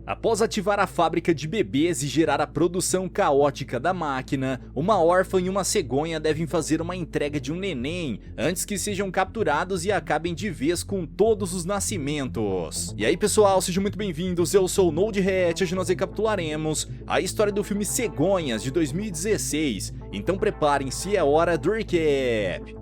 Após ativar a fábrica de bebês e gerar a produção caótica da máquina, uma órfã e uma cegonha devem fazer uma entrega de um neném antes que sejam capturados e acabem de vez com todos os nascimentos. E aí pessoal, sejam muito bem-vindos, eu sou o NodeHat. Hoje nós recapitularemos a história do filme Cegonhas de 2016, então preparem-se, é hora do recap.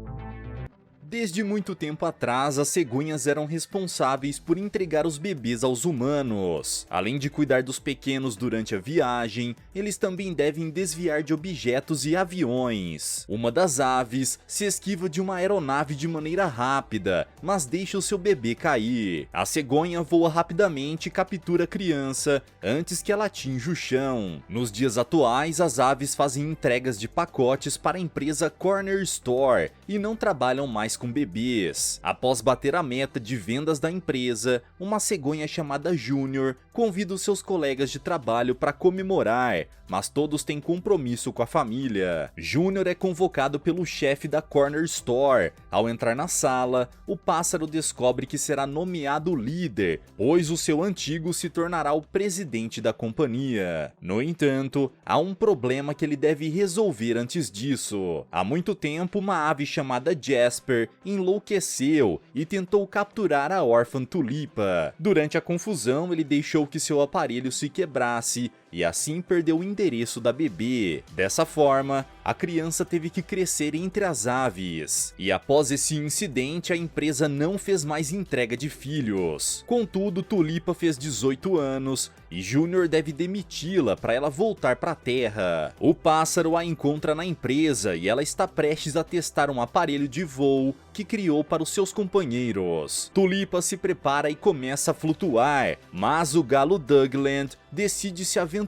Desde muito tempo atrás, as cegonhas eram responsáveis por entregar os bebês aos humanos. Além de cuidar dos pequenos durante a viagem, eles também devem desviar de objetos e aviões. Uma das aves se esquiva de uma aeronave de maneira rápida, mas deixa o seu bebê cair. A cegonha voa rapidamente e captura a criança antes que ela atinja o chão. Nos dias atuais, as aves fazem entregas de pacotes para a empresa Corner Store e não trabalham mais com bebês. Após bater a meta de vendas da empresa, uma cegonha chamada Junior convida os seus colegas de trabalho para comemorar, mas todos têm compromisso com a família. Junior é convocado pelo chefe da Corner Store. Ao entrar na sala, o pássaro descobre que será nomeado líder, pois o seu antigo se tornará o presidente da companhia. No entanto, há um problema que ele deve resolver antes disso. Há muito tempo, uma ave chamada Jasper enlouqueceu e tentou capturar a órfã Tulipa. Durante a confusão, ele deixou que seu aparelho se quebrasse e assim perdeu o endereço da bebê. Dessa forma, a criança teve que crescer entre as aves. E após esse incidente, a empresa não fez mais entrega de filhos. Contudo, Tulipa fez 18 anos e Junior deve demiti-la para ela voltar para a Terra. O pássaro a encontra na empresa e ela está prestes a testar um aparelho de voo que criou para os seus companheiros. Tulipa se prepara e começa a flutuar, mas o galo Dougland decide se aventurar.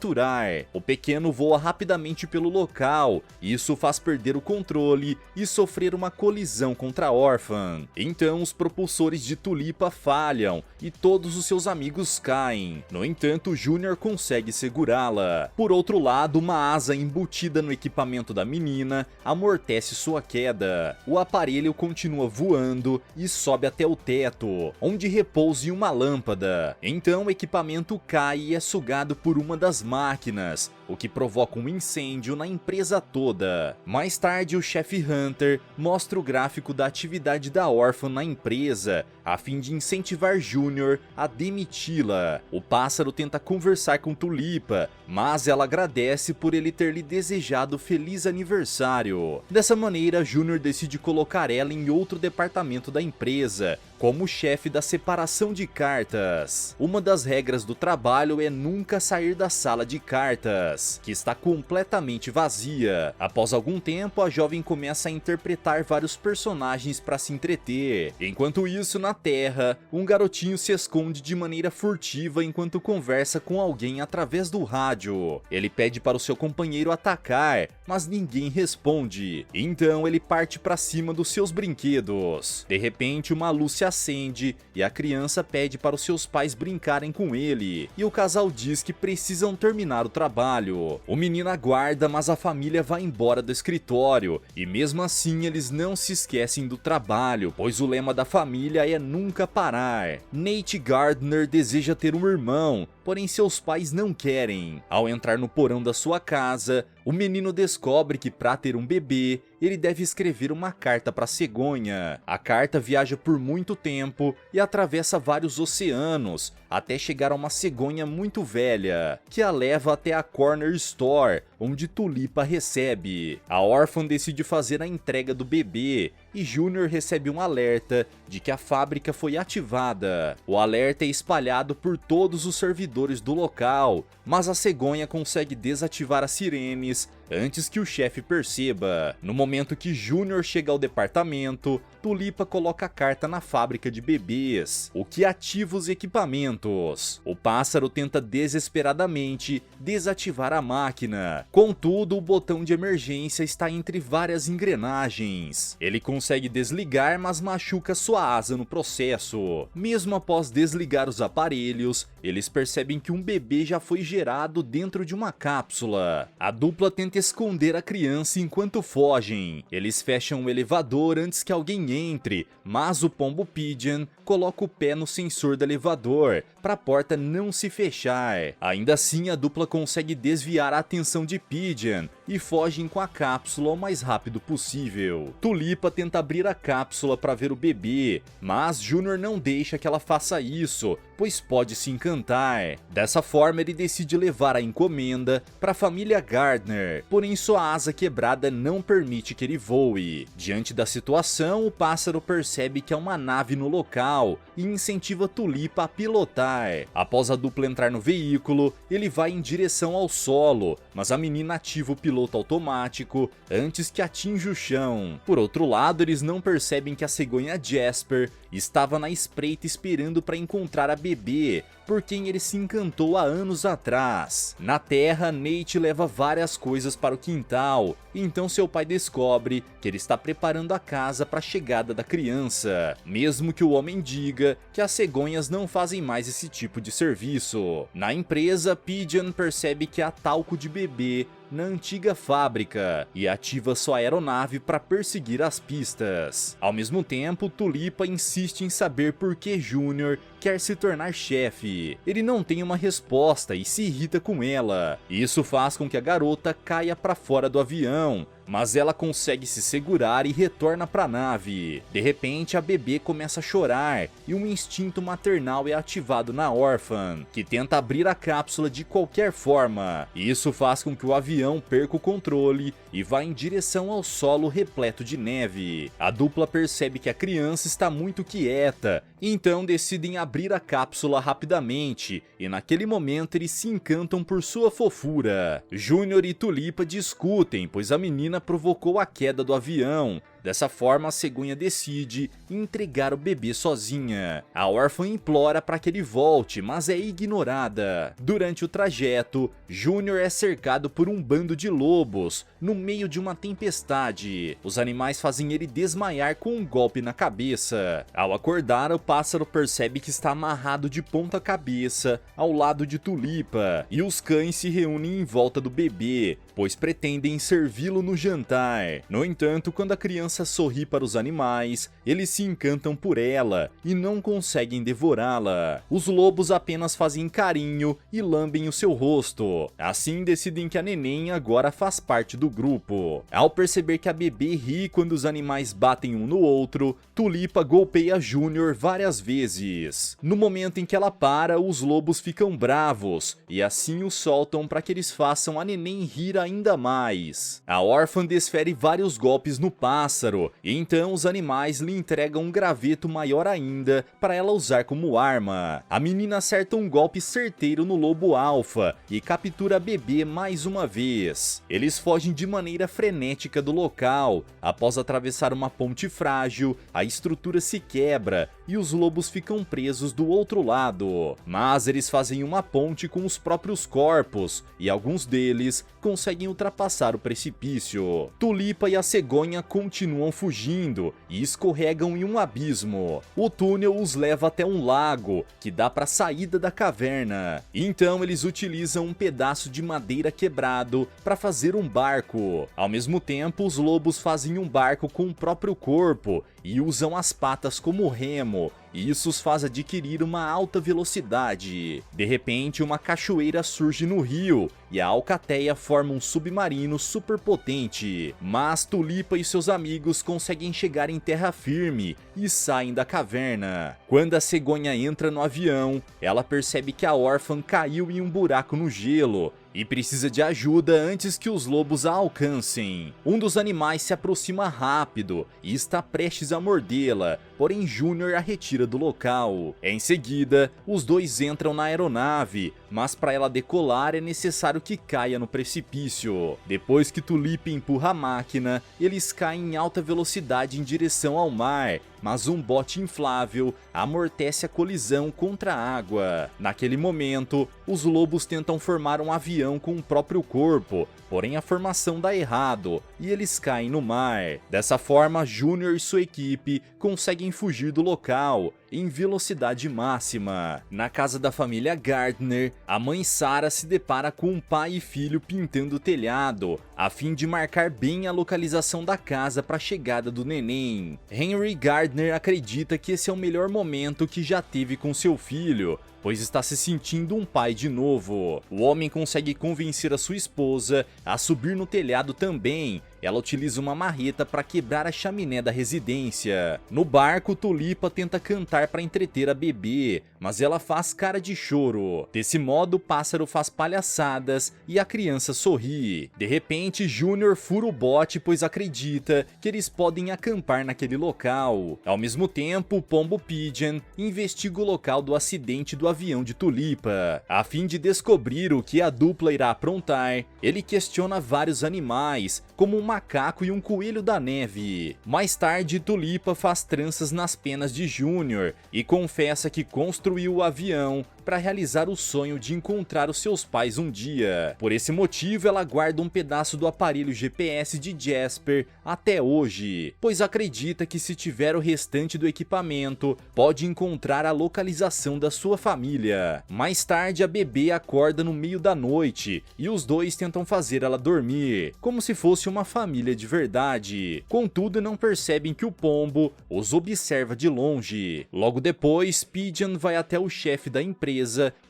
O pequeno voa rapidamente pelo local, isso faz perder o controle e sofrer uma colisão contra a órfã. Então os propulsores de Tulipa falham e todos os seus amigos caem. No entanto, Junior consegue segurá-la. Por outro lado, uma asa embutida no equipamento da menina amortece sua queda. O aparelho continua voando e sobe até o teto, onde repousa em uma lâmpada. Então o equipamento cai e é sugado por uma das máquinas, o que provoca um incêndio na empresa toda. Mais tarde, o chefe Hunter mostra o gráfico da atividade da órfã na empresa, a fim de incentivar Junior a demiti-la. O pássaro tenta conversar com Tulipa, mas ela agradece por ele ter lhe desejado feliz aniversário. Dessa maneira, Junior decide colocar ela em outro departamento da empresa, como chefe da separação de cartas. Uma das regras do trabalho é nunca sair da sala de cartas, que está completamente vazia. Após algum tempo, a jovem começa a interpretar vários personagens para se entreter. Enquanto isso, na Terra, um garotinho se esconde de maneira furtiva enquanto conversa com alguém através do rádio. Ele pede para o seu companheiro atacar, mas ninguém responde. Então ele parte para cima dos seus brinquedos. De repente, uma luz se acende e a criança pede para os seus pais brincarem com ele, e o casal diz que precisam terminar o trabalho. O menino aguarda, mas a família vai embora do escritório, e mesmo assim eles não se esquecem do trabalho, pois o lema da família é nunca parar. Nate Gardner deseja ter um irmão, porém seus pais não querem. Ao entrar no porão da sua casa, o menino descobre que para ter um bebê, ele deve escrever uma carta para a cegonha. A carta viaja por muito tempo e atravessa vários oceanos, até chegar a uma cegonha muito velha, que a leva até a Corner Store, onde Tulipa recebe. A órfã decide fazer a entrega do bebê, e Junior recebe um alerta de que a fábrica foi ativada. O alerta é espalhado por todos os servidores do local, mas a cegonha consegue desativar as sirenes antes que o chefe perceba. No momento que Junior chega ao departamento, Tulipa coloca a carta na fábrica de bebês, o que ativa os equipamentos. O pássaro tenta desesperadamente desativar a máquina. Contudo, o botão de emergência está entre várias engrenagens. Ele consegue desligar, mas machuca sua asa no processo. Mesmo após desligar os aparelhos, eles percebem que um bebê já foi gerado dentro de uma cápsula. A dupla tenta esconder a criança enquanto fogem. Eles fecham o elevador antes que alguém entre, mas o pombo Pigeon coloca o pé no sensor do elevador para a porta não se fechar. Ainda assim, a dupla consegue desviar a atenção de Pigeon e fogem com a cápsula o mais rápido possível. Tulipa tenta abrir a cápsula para ver o bebê, mas Junior não deixa que ela faça isso, pois pode se encantar. Dessa forma, ele decide levar a encomenda para a família Gardner, porém sua asa quebrada não permite que ele voe. Diante da situação, o pássaro percebe que há uma nave no local e incentiva Tulipa a pilotar. Após a dupla entrar no veículo, ele vai em direção ao solo, mas a menina ativa o piloto automático antes que atinja o chão. Por outro lado, eles não percebem que a cegonha Jasper estava na espreita esperando para encontrar a bebê, por quem ele se encantou há anos atrás. Na Terra, Nate leva várias coisas para o quintal, então seu pai descobre que ele está preparando a casa para a chegada da criança, mesmo que o homem diga que as cegonhas não fazem mais esse tipo de serviço. Na empresa, Pigeon percebe que há talco de bebê na antiga fábrica e ativa sua aeronave para perseguir as pistas. Ao mesmo tempo, Tulipa insiste em saber por que Junior quer se tornar chefe. Ele não tem uma resposta e se irrita com ela. Isso faz com que a garota caia para fora do avião, mas ela consegue se segurar e retorna para a nave. De repente, a bebê começa a chorar e um instinto maternal é ativado na órfã, que tenta abrir a cápsula de qualquer forma. Isso faz com que o avião perca o controle e vá em direção ao solo repleto de neve. A dupla percebe que a criança está muito quieta, então decidem abrir a cápsula rapidamente, e naquele momento eles se encantam por sua fofura. Junior e Tulipa discutem, pois a menina provocou a queda do avião. Dessa forma, a cegonha decide entregar o bebê sozinha. A órfã implora para que ele volte, mas é ignorada. Durante o trajeto, Junior é cercado por um bando de lobos, no meio de uma tempestade. Os animais fazem ele desmaiar com um golpe na cabeça. Ao acordar, o pássaro percebe que está amarrado de ponta cabeça ao lado de Tulipa, e os cães se reúnem em volta do bebê, pois pretendem servi-lo no jantar. No entanto, quando a criança sorri para os animais, eles se encantam por ela e não conseguem devorá-la. Os lobos apenas fazem carinho e lambem o seu rosto. Assim, decidem que a neném agora faz parte do grupo. Ao perceber que a bebê ri quando os animais batem um no outro, Tulipa golpeia Junior várias vezes. No momento em que ela para, os lobos ficam bravos e assim o soltam para que eles façam a neném rir ainda mais. A órfã desfere vários golpes no pássaro, e então os animais lhe entregam um graveto maior ainda para ela usar como arma. A menina acerta um golpe certeiro no lobo alfa e captura a bebê mais uma vez. Eles fogem de maneira frenética do local. Após atravessar uma ponte frágil, a estrutura se quebra e os lobos ficam presos do outro lado. Mas eles fazem uma ponte com os próprios corpos e alguns deles conseguem ultrapassar o precipício. Tulipa e a cegonha continuam fugindo e escorregam em um abismo. O túnel os leva até um lago que dá para a saída da caverna. Então eles utilizam um pedaço de madeira quebrado para fazer um barco. Ao mesmo tempo, os lobos fazem um barco com o próprio corpo e usam as patas como remo. E isso os faz adquirir uma alta velocidade. De repente, uma cachoeira surge no rio e a alcateia forma um submarino super potente. Mas Tulipa e seus amigos conseguem chegar em terra firme e saem da caverna. Quando a cegonha entra no avião, ela percebe que a órfã caiu em um buraco no gelo e precisa de ajuda antes que os lobos a alcancem. Um dos animais se aproxima rápido e está prestes a mordê-la, porém Junior a retira do local. Em seguida, os dois entram na aeronave, mas para ela decolar é necessário que caia no precipício. Depois que Tulipa empurra a máquina, eles caem em alta velocidade em direção ao mar, mas um bote inflável amortece a colisão contra a água. Naquele momento, os lobos tentam formar um avião com o próprio corpo, porém a formação dá errado e eles caem no mar. Dessa forma, Junior e sua equipe conseguem fugir do local em velocidade máxima. Na casa da família Gardner, a mãe Sarah se depara com um pai e filho pintando o telhado, a fim de marcar bem a localização da casa para a chegada do neném. Henry Gardner acredita que esse é o melhor momento que já teve com seu filho, pois está se sentindo um pai de novo. O homem consegue convencer a sua esposa a subir no telhado também. Ela utiliza uma marreta para quebrar a chaminé da residência. No barco, Tulipa tenta cantar para entreter a bebê, mas ela faz cara de choro. Desse modo, o pássaro faz palhaçadas e a criança sorri. De repente, Junior fura o bote, pois acredita que eles podem acampar naquele local. Ao mesmo tempo, o pombo Pigeon investiga o local do acidente do avião de Tulipa. A fim de descobrir o que a dupla irá aprontar, ele questiona vários animais, como um macaco e um coelho da neve. Mais tarde, Tulipa faz tranças nas penas de Junior e confessa que construiu o avião para realizar o sonho de encontrar os seus pais um dia. Por esse motivo, ela guarda um pedaço do aparelho GPS de Jasper até hoje, pois acredita que se tiver o restante do equipamento, pode encontrar a localização da sua família. Mais tarde, a bebê acorda no meio da noite e os dois tentam fazer ela dormir, como se fosse uma família de verdade. Contudo, não percebem que o pombo os observa de longe. Logo depois, Pigeon vai até o chefe da empresa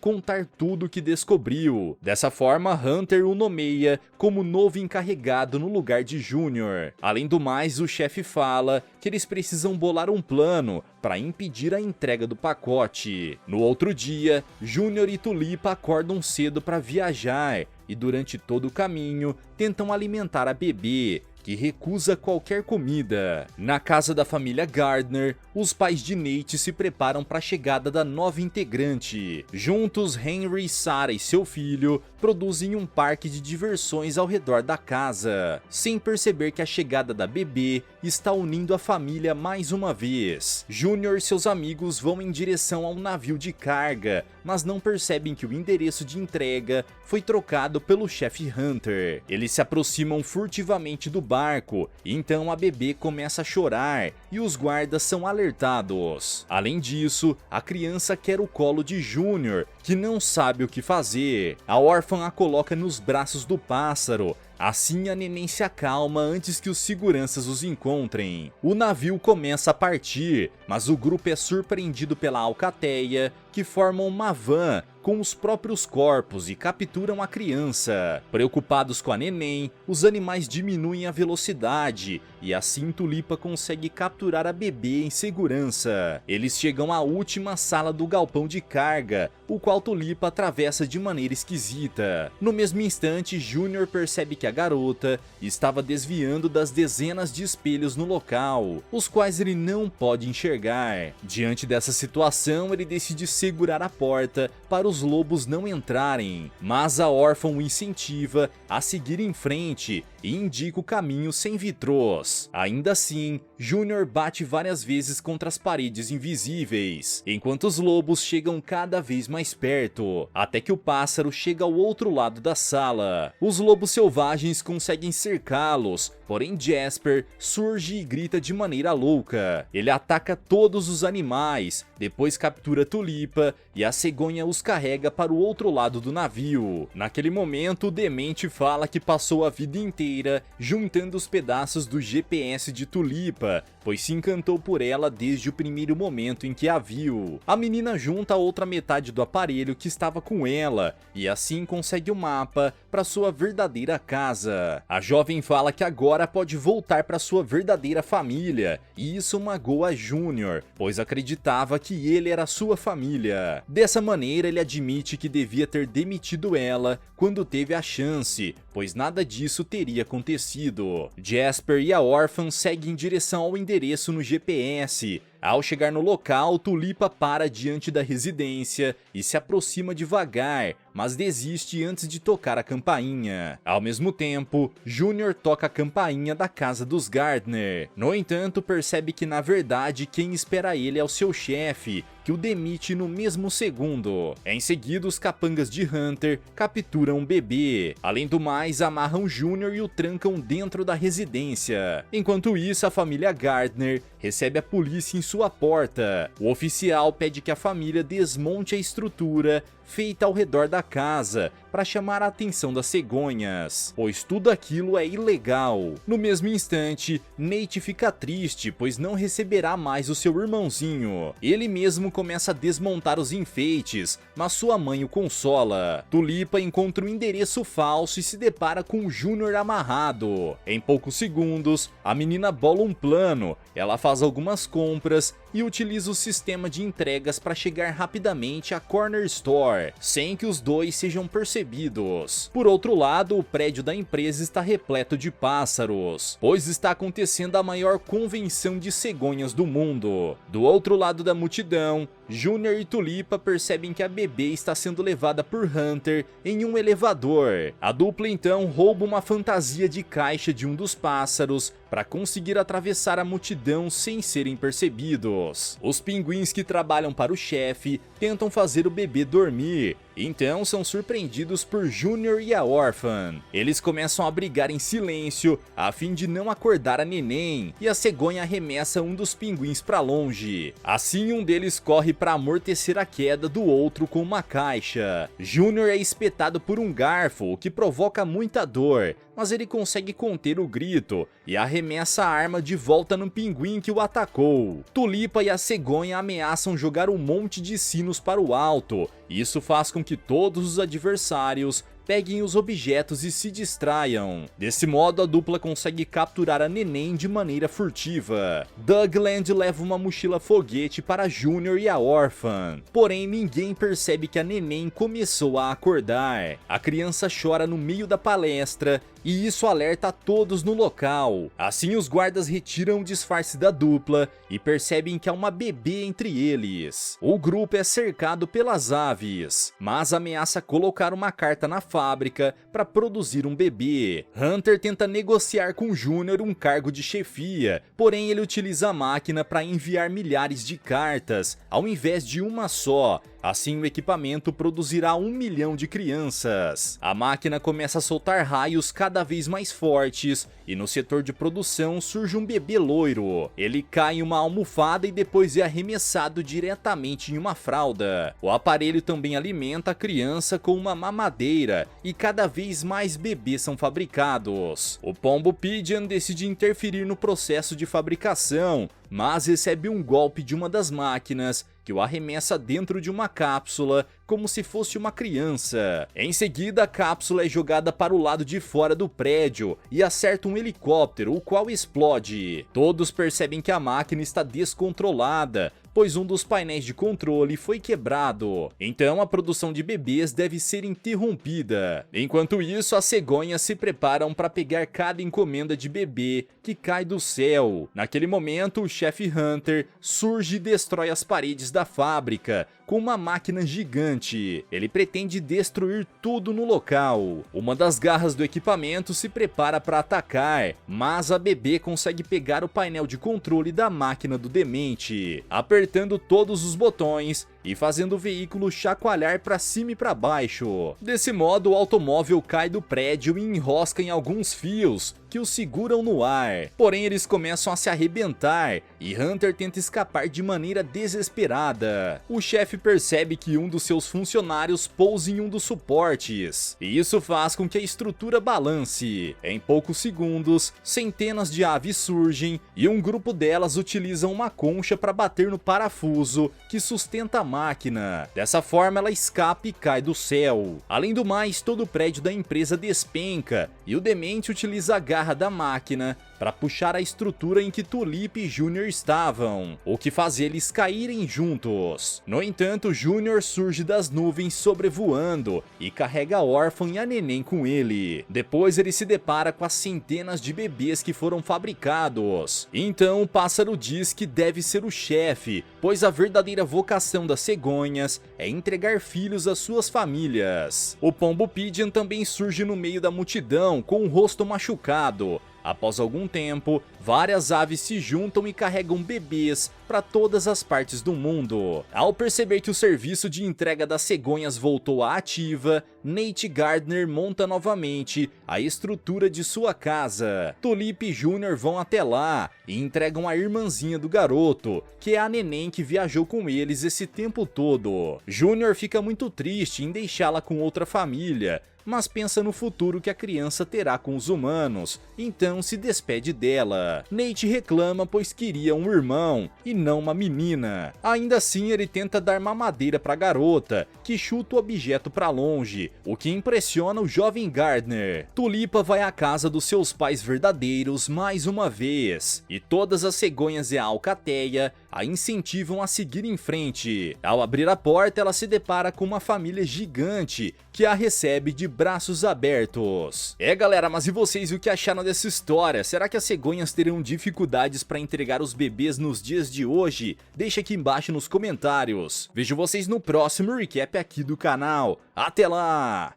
contar tudo o que descobriu. Dessa forma, Hunter o nomeia como novo encarregado no lugar de Junior. Além do mais, o chefe fala que eles precisam bolar um plano para impedir a entrega do pacote. No outro dia, Junior e Tulipa acordam cedo para viajar e durante todo o caminho tentam alimentar a bebê, que recusa qualquer comida. Na casa da família Gardner, os pais de Nate se preparam para a chegada da nova integrante. Juntos, Henry, Sarah e seu filho produzem um parque de diversões ao redor da casa, sem perceber que a chegada da bebê está unindo a família mais uma vez. Junior e seus amigos vão em direção ao navio de carga, mas não percebem que o endereço de entrega foi trocado pelo chefe Hunter. Eles se aproximam furtivamente do barco, e então a bebê começa a chorar e os guardas são alertados. Além disso, a criança quer o colo de Junior, que não sabe o que fazer. A órfã a coloca nos braços do pássaro. Assim, a neném se acalma antes que os seguranças os encontrem. O navio começa a partir, mas o grupo é surpreendido pela alcateia, que formam uma van com os próprios corpos e capturam a criança. Preocupados com a neném, os animais diminuem a velocidade e assim Tulipa consegue capturar a bebê em segurança. Eles chegam à última sala do galpão de carga, o qual Tulipa atravessa de maneira esquisita. No mesmo instante, Junior percebe que a garota estava desviando das dezenas de espelhos no local, os quais ele não pode enxergar. Diante dessa situação, ele decide segurar a porta para os lobos não entrarem, mas a órfã o incentiva a seguir em frente e indica o caminho sem vitros. Ainda assim, Junior bate várias vezes contra as paredes invisíveis, enquanto os lobos chegam cada vez mais perto, até que o pássaro chega ao outro lado da sala. Os lobos selvagens conseguem cercá-los, porém Jasper surge e grita de maneira louca. Ele ataca todos os animais, depois captura Tulipa e a cegonha os carrega para o outro lado do navio. Naquele momento, o demente fala que passou a vida inteira juntando os pedaços do GPS de Tulipa, pois se encantou por ela desde o primeiro momento em que a viu. A menina junta a outra metade do aparelho que estava com ela e assim consegue o mapa para sua verdadeira casa. A jovem fala que agora pode voltar para sua verdadeira família, e isso magoa Junior, pois acreditava que ele era sua família. Dessa maneira, ele admite que devia ter demitido ela quando teve a chance, pois nada disso teria acontecido. Jasper e a órfã seguem em direção ao endereço no GPS. Ao chegar no local, Tulipa para diante da residência e se aproxima devagar, mas desiste antes de tocar a campainha. Ao mesmo tempo, Junior toca a campainha da casa dos Gardner. No entanto, percebe que na verdade quem espera ele é o seu chefe, que o demite no mesmo segundo. Em seguida, os capangas de Hunter capturam o bebê. Além do mais, amarram Junior e o trancam dentro da residência. Enquanto isso, a família Gardner recebe a polícia em sua sua porta. O oficial pede que a família desmonte a estrutura feita ao redor da casa para chamar a atenção das cegonhas, pois tudo aquilo é ilegal. No mesmo instante, Nate fica triste, pois não receberá mais o seu irmãozinho. Ele mesmo começa a desmontar os enfeites, mas sua mãe o consola. Tulipa encontra um endereço falso e se depara com o Junior amarrado. Em poucos segundos, a menina bola um plano, ela faz algumas compras e utiliza o sistema de entregas para chegar rapidamente à Corner Store, sem que os dois sejam percebidos. Por outro lado, o prédio da empresa está repleto de pássaros, pois está acontecendo a maior convenção de cegonhas do mundo. Do outro lado da multidão, Junior e Tulipa percebem que a bebê está sendo levada por Hunter em um elevador. A dupla então rouba uma fantasia de caixa de um dos pássaros para conseguir atravessar a multidão sem serem percebidos. Os pinguins que trabalham para o chefe tentam fazer o bebê dormir, então são surpreendidos por Junior e a órfã. Eles começam a brigar em silêncio a fim de não acordar a neném, e a cegonha arremessa um dos pinguins para longe. Assim, um deles corre para amortecer a queda do outro com uma caixa. Junior é espetado por um garfo, o que provoca muita dor, mas ele consegue conter o grito e arremessa a arma de volta no pinguim que o atacou. Tulipa e a cegonha ameaçam jogar um monte de sinos para o alto. Isso faz com que todos os adversários peguem os objetos e se distraiam. Desse modo, a dupla consegue capturar a neném de maneira furtiva. Dougland leva uma mochila foguete para Junior e a órfã, porém ninguém percebe que a neném começou a acordar. A criança chora no meio da palestra e isso alerta a todos no local. Assim, os guardas retiram o disfarce da dupla e percebem que há uma bebê entre eles. O grupo é cercado pelas aves, mas ameaça colocar uma carta na fábrica para produzir um bebê. Hunter tenta negociar com Junior um cargo de chefia, porém ele utiliza a máquina para enviar milhares de cartas, ao invés de uma só. Assim, o equipamento produzirá 1 milhão de crianças. A máquina começa a soltar raios cada vez mais fortes e no setor de produção surge um bebê loiro. Ele cai em uma almofada e depois é arremessado diretamente em uma fralda. O aparelho também alimenta a criança com uma mamadeira e cada vez mais bebês são fabricados. O Pombo Pigeon decide interferir no processo de fabricação, mas recebe um golpe de uma das máquinas que o arremessa dentro de uma cápsula como se fosse uma criança. Em seguida, a cápsula é jogada para o lado de fora do prédio e acerta um helicóptero, o qual explode. Todos percebem que a máquina está descontrolada, pois um dos painéis de controle foi quebrado. Então a produção de bebês deve ser interrompida. Enquanto isso, as cegonhas se preparam para pegar cada encomenda de bebê que cai do céu. Naquele momento, o chefe Hunter surge e destrói as paredes da fábrica com uma máquina gigante. Ele pretende destruir tudo no local. Uma das garras do equipamento se prepara para atacar, mas a bebê consegue pegar o painel de controle da máquina do demente, apertando todos os botões e fazendo o veículo chacoalhar para cima e para baixo. Desse modo, o automóvel cai do prédio e enrosca em alguns fios que o seguram no ar. Porém, eles começam a se arrebentar e Hunter tenta escapar de maneira desesperada. O chefe percebe que um dos seus funcionários pousa em um dos suportes, e isso faz com que a estrutura balance. Em poucos segundos, centenas de aves surgem e um grupo delas utiliza uma concha para bater no parafuso que sustenta a máquina. Dessa forma, ela escapa e cai do céu. Além do mais, todo o prédio da empresa despenca e o demente utiliza a garra da máquina para puxar a estrutura em que Tulipa e Junior estavam, o que faz eles caírem juntos. No entanto, Junior surge das nuvens sobrevoando e carrega a órfã e a neném com ele. Depois ele se depara com as centenas de bebês que foram fabricados. Então o pássaro diz que deve ser o chefe, pois a verdadeira vocação das cegonhas é entregar filhos às suas famílias. O Pombo Pigeon também surge no meio da multidão com o rosto machucado. Após algum tempo, várias aves se juntam e carregam bebês para todas as partes do mundo. Ao perceber que o serviço de entrega das cegonhas voltou à ativa, Nate Gardner monta novamente a estrutura de sua casa. Tulip e Junior vão até lá e entregam a irmãzinha do garoto, que é a neném que viajou com eles esse tempo todo. Junior fica muito triste em deixá-la com outra família, mas pensa no futuro que a criança terá com os humanos, então se despede dela. Nate reclama pois queria um irmão e não uma menina. Ainda assim, ele tenta dar mamadeira para a garota, que chuta o objeto para longe, o que impressiona o jovem Gardner. Tulipa vai à casa dos seus pais verdadeiros mais uma vez, e todas as cegonhas e a alcateia a incentivam a seguir em frente. Ao abrir a porta, ela se depara com uma família gigante que a recebe de braços abertos. Galera, mas e vocês, o que acharam dessa história? Será que as cegonhas terão dificuldades para entregar os bebês nos dias de hoje? Deixa aqui embaixo nos comentários. Vejo vocês no próximo recap aqui do canal. Até lá!